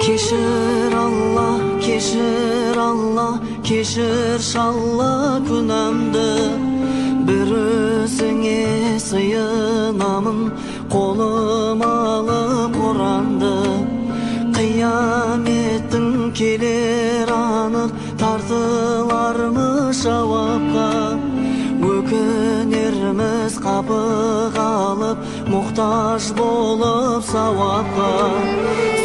Keşir Allah, keşir şallah günahımdı. Bir özüne sığınamın, kolum alıp Kur'an'dı. Kıyametin kelir anık, tartılar mı şavapka? Ökünürmüz kapı kalıp, muhtaç bolup savapka.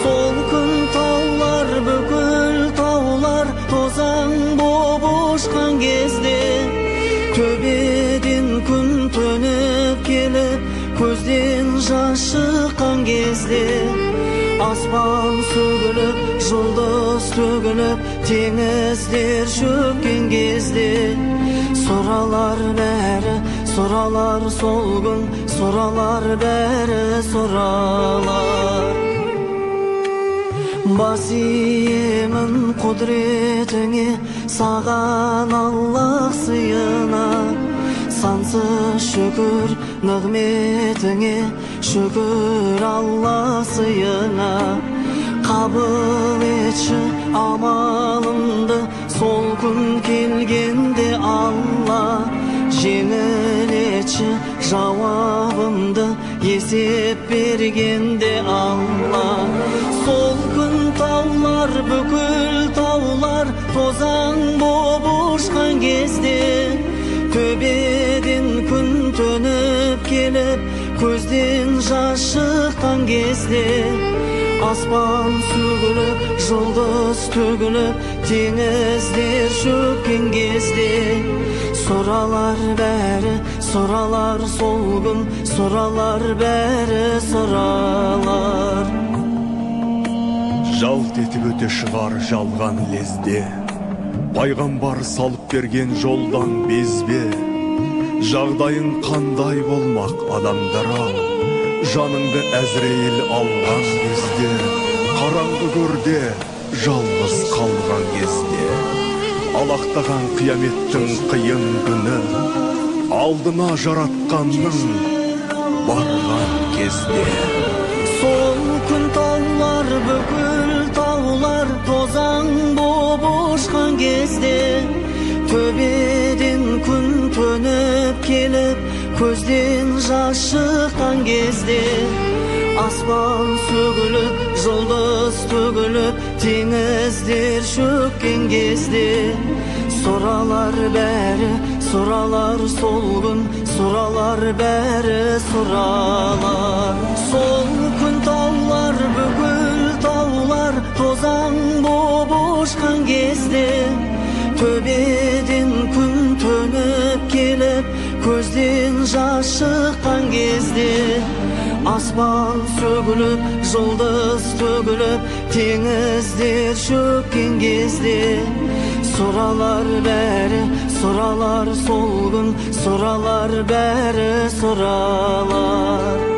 Sol gün tağlar, bükül tağlar, tozan boğuşkan gezdi. Töbedin gün tönüp gelip, көзден жас шыққан кезде. Аспан сөгіліп, жұлдыз төгіліп, теңіздер шөккен кезде. Сұралар бәрі, сұралар сол күн, сұралар бәрі сұралар. Бас иемін құдіретіңе, саған Аллах сыйына. Сансыз шүкір нығметіңе, шүкір Алла сыйына. Қабыл етші амалымды, сол күн келгенде Алла. Жеңіл етші жауабымды, есеп бергенде Алла. Сол күн таулар, бүкіл таулар, тозаң боп ұшқан кезде. Төбеден күн төніп келіп, көзден жас шыққан кезде. Аспан сөгіліп, жұлдыз төгіліп, теңіздер шөккен кезде. Сұралар бәрі, сұралар сол күн, сұралар бәрі сұралар. Жалт етіп өте шығар жалған лезде, пайғамбар салып берген жолдан безбе. Жағдайың қандай болмақ адамдар-ау, жаныңды Әзірейіл алған кезде. Қараңғы көрде, жалғыз қалған кезде. Алақтаған қияметтің қиын күні, алдына жаратқанның барған кезде. Сол күн таулар, бүкіл таулар, тозаң боп ұшқан кезде. Төбеден күн төніп келіп, көзден жас шыққан кезде. Аспан сөгіліп, жұлдыз төгіліп, теңіздер шөккен кезде. Сұралар бәрі, сұралар сол күн, сұралар бәрі сұралар. Сол күн таулар, бүкіл таулар, тозаң боп ұшқан кезде. Төбеден күн төніп келіп, көзден жас шыққан кезде. Аспан сөгіліп, жұлдыз төгіліп, теңіздер шөккен кезде. Сұралар бәрі, сұралар сол күн, сұралар бәрі сұралар.